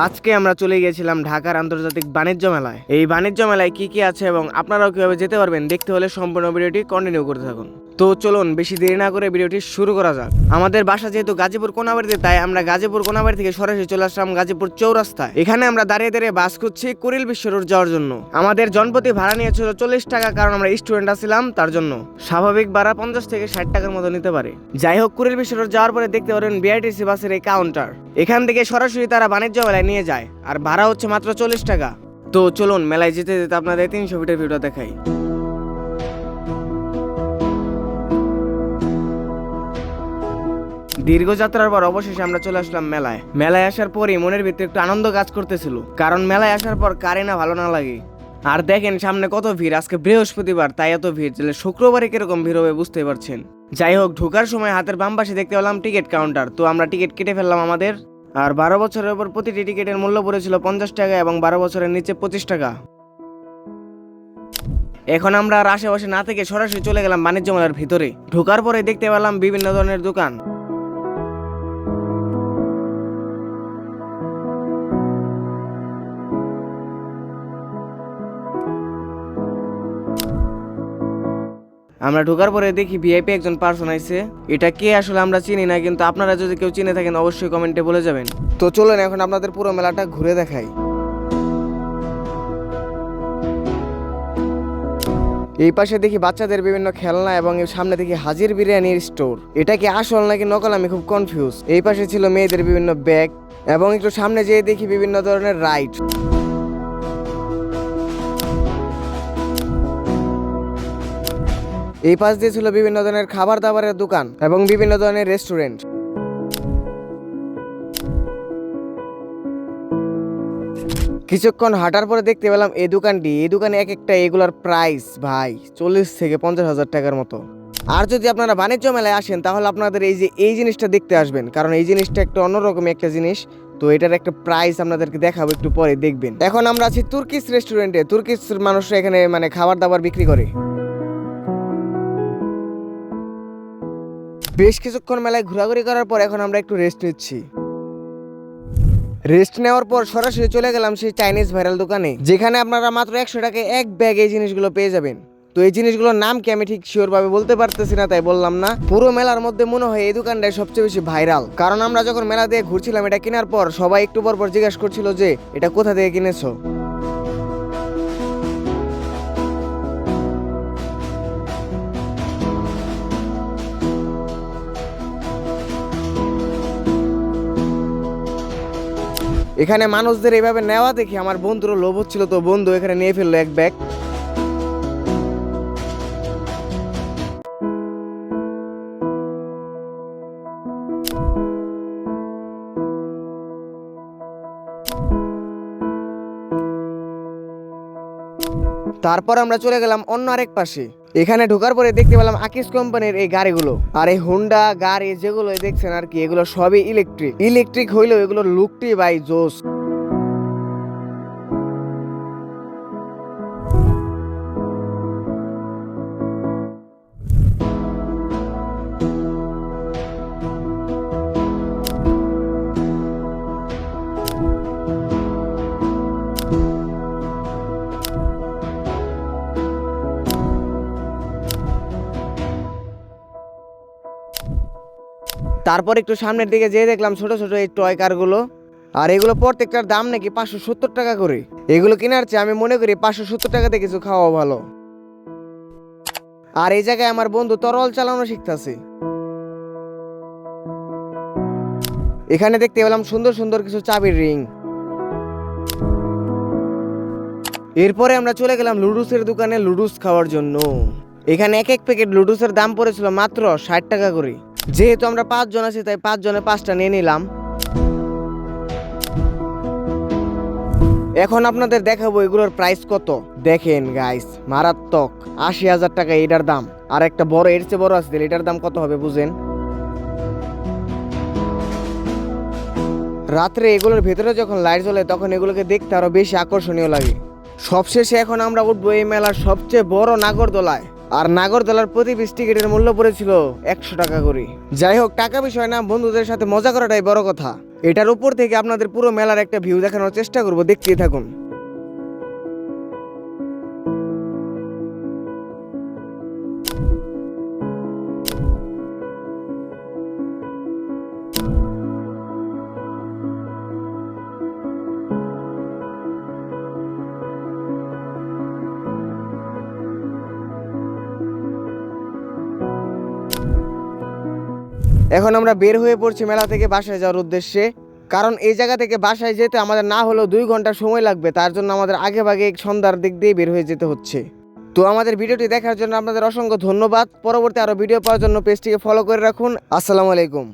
আজকে আমরা চলে গিয়েছিলাম ঢাকার আন্তর্জাতিক বাণিজ্য মেলায়। এই বাণিজ্য মেলায় কি কি আছে এবং আপনারাও কিভাবে যেতে পারবেন দেখতে হলে সম্পূর্ণ ভিডিওটি কন্টিনিউ করতে থাকুন। তো চলুন বেশি দেরি না করে ভিডিওটি শুরু করা যাক। আমাদের বাসা যেহেতু গাজীপুর কোনাবাড়িতে, তাই আমরা গাজীপুর কোনাবাড়ি থেকে সরাসরি চলে আসলাম গাজীপুর চৌরাস্তায়। এখানে আমরা দাঁড়িয়ে দাঁড়িয়ে বাস খুঁজছি কুড়িল বিশ্ব রোড যাওয়ার জন্য। আমাদের জনপ্রতি ভাড়া নিয়েছিল 40 টাকা, কারণ আমরা স্টুডেন্ট ছিলাম, তার জন্য স্বাভাবিক ভাড়া 50 থেকে 60 টাকার মতো নিতে পারে। যাই হোক, কুড়িল বিশ্ব রোড যাওয়ার পরে দেখতে পারেন বিআরটিসি বাসের এই কাউন্টার। এখান থেকে সরাসরি তারা বাণিজ্য মেলায় নিয়ে যায়, আর ভাড়া হচ্ছে মাত্র 40 টাকা। তো চলুন মেলায় যেতে যেতে আপনাদের 300 ফিটের ভিডিও দেখাই। দীর্ঘ যাত্রার পর অবশেষে আমরা চলে আসলাম মেলায়। মেলায় আসার পরই মনের ভিতরে একটু আনন্দ কাজ করতেছিল, কারণ মেলায় আসার পর কারে না ভালো না লাগে। আর দেখেন সামনে কত ভিড়। আজকে বৃহস্পতিবার, তাই এত ভিড়। শুক্রবারে কিরকম ভিড় হবে বুঝতেই পারছেন। যাই হোক, ঢোকার সময় হাতের বাম পাশে দেখতে পেলাম টিকিট কাউন্টার। তো আমরা টিকিট কেটে ফেললাম আমাদের। আর 12 বছরের উপর প্রতিটি টিকিটের মূল্য পড়েছিল 50 টাকা এবং 12 বছরের নিচে 25 টাকা। এখন আমরা আর আশেপাশে না থেকে সরাসরি চলে গেলাম বাণিজ্য মেলার ভিতরে। ঢোকার পরে দেখতে পেলাম বিভিন্ন ধরনের দোকান। আমরা ঢোকার পরে দেখি ভিআইপি একজন পার্সন আইছে। এটা কে আসলে আমরা চিনি না, কিন্তু আপনারা যদি কেউ চিনে থাকেন অবশ্যই কমেন্টে বলে যাবেন। তো চলেন এখন আপনাদের পুরো মেলাটা ঘুরে দেখাই। এই পাশে দেখি বাচ্চাদের বিভিন্ন খেলনা এবং এর সামনে দেখি হাজির বিরিয়ানির স্টোর। এটা কি আসল নাকি নকল আমি খুব কনফিউজ। এই পাশে ছিল মেয়েদের বিভিন্ন ব্যাগ এবং একটু সামনে যেয়ে দেখি বিভিন্ন ধরনের রাইড। এই পাশ দিয়ে ছিল বিভিন্ন ধরনের খাবার দাবারের দোকান এবং বিভিন্ন ধরনের রেস্টুরেন্ট। কিছুক্ষণ হাঁটার পরে দেখতে পেলাম এই দোকানটি। এই দোকানে এক একটা এগুলার প্রাইস ভাই 40 থেকে 50 হাজার টাকার মতো। আর যদি আপনারা বাণিজ্য মেলায় আসেন তাহলে আপনাদের এই জিনিসটা দেখতে আসবেন, কারণ এই জিনিসটা একটা অন্যরকম একটা জিনিস। তো এটার একটা প্রাইস আপনাদেরকে দেখাবো, একটু পরে দেখবেন। এখন আমরা আছি তুর্কিশ রেস্টুরেন্টে। তুর্কিশ মানুষরা এখানে খাবার দাবার বিক্রি করে। বেশ কিছুক্ষণ মেলায় ঘোরাঘুরি করার পর এখন আমরা একটু রেস্ট নিচ্ছি। রেস্ট নেওয়ার পর সরাসরি চলে গেলাম সেই চাইনিজ ভাইরাল দোকানে, যেখানে আপনারা মাত্র 100 টাকায় এক ব্যাগ এই জিনিসগুলো পেয়ে যাবেন। তো এই জিনিসগুলোর নাম কি আমি ঠিক শিওর ভাবে বলতে পারতেছি না, তাই বললাম না। পুরো মেলার মধ্যে মনে হয় এই দোকানটাই সবচেয়ে বেশি ভাইরাল, কারণ আমরা যখন মেলা দিয়ে ঘুরছিলাম এটা কেনার পর সবাই একটু পর পর জিজ্ঞাসা করছিল যে এটা কোথা থেকে কিনেছো। এখানে মানুষদের এইভাবে নেওয়া দেখে আমার বন্ধুরও লোভ হচ্ছিল, তো বন্ধু এখানে নিয়ে ফেললো এক ব্যাগ। তারপর আমরা চলে গেলাম অন্য আরেক পাশে। এখানে ঢোকার পরে দেখতে পেলাম আকিস কোম্পানির এই গাড়িগুলো। আর এই হুন্ডা গাড়ি যেগুলো দেখছেন আর কি, এগুলো সবই ইলেকট্রিক হইলেও এগুলোর লুকটি বাই জোস। তারপর একটু সামনের দিকে যেয়ে দেখলাম ছোট ছোট এই টয় কারগুলো। আর এগুলো প্রত্যেকটার দাম নাকি 570 টাকা করে। এগুলো কেনার চেয়ে আমি মনে করি 570 টাকাতে কিছু খাওয়া ভালো। আর এই জায়গায় আমার বন্ধু তরল চালানো শিখতেছে। এখানে দেখতে পেলাম সুন্দর সুন্দর কিছু চাবির রিং। এরপরে আমরা চলে গেলাম লুডুসের দোকানে লুডুস খাওয়ার জন্য। এখানে এক প্যাকেট লুডুসের দাম পড়েছিল মাত্র 60 টাকা করে। যেহেতু আমরা 5 জন আছি তাই 5 জনে 5টা নিয়ে নিলাম। এখন আপনাদের দেখাবো এগুলোর প্রাইস কত। দেখেন গাইস, মারাত্মক 80,000 টাকা এটার দাম। আর একটা বড় এর চেয়ে বড় আছে, এটার দাম কত হবে বুঝেন। রাত্রে এগুলোর ভেতরে যখন লাইট জ্বলে তখন এগুলোকে দেখতে আরো বেশি আকর্ষণীয় লাগে। সবশেষে এখন আমরা উঠবো এই মেলার সবচেয়ে বড় নাগরদোলায়। আর নাগরদোলার প্রতি পিস টিকিটের মূল্য পড়েছিল 100 টাকা করে। যাই হোক, টাকা বিষয় না, বন্ধুদের সাথে মজা করাটাই বড় কথা। এটার উপর থেকে আপনাদের পুরো মেলার একটা ভিউ দেখানোর চেষ্টা করব, দেখতেই থাকুন। এখন আমরা বের হয়ে পড়ছি মেলা থেকে বাসায় যাওয়ার উদ্দেশ্যে, কারণ এই জায়গা থেকে বাসায় যেতে আমাদের না হলেও 2 ঘন্টা সময় লাগবে। তার জন্য আমাদের আগে ভাগে সন্ধ্যার দিক দিয়ে বের হয়ে যেতে হচ্ছে। তো আমাদের ভিডিওটি দেখার জন্য আপনাদের অসংখ্য ধন্যবাদ। পরবর্তী আরও ভিডিও পাওয়ার জন্য পেজটিকে ফলো করে রাখুন। আসসালামু আলাইকুম।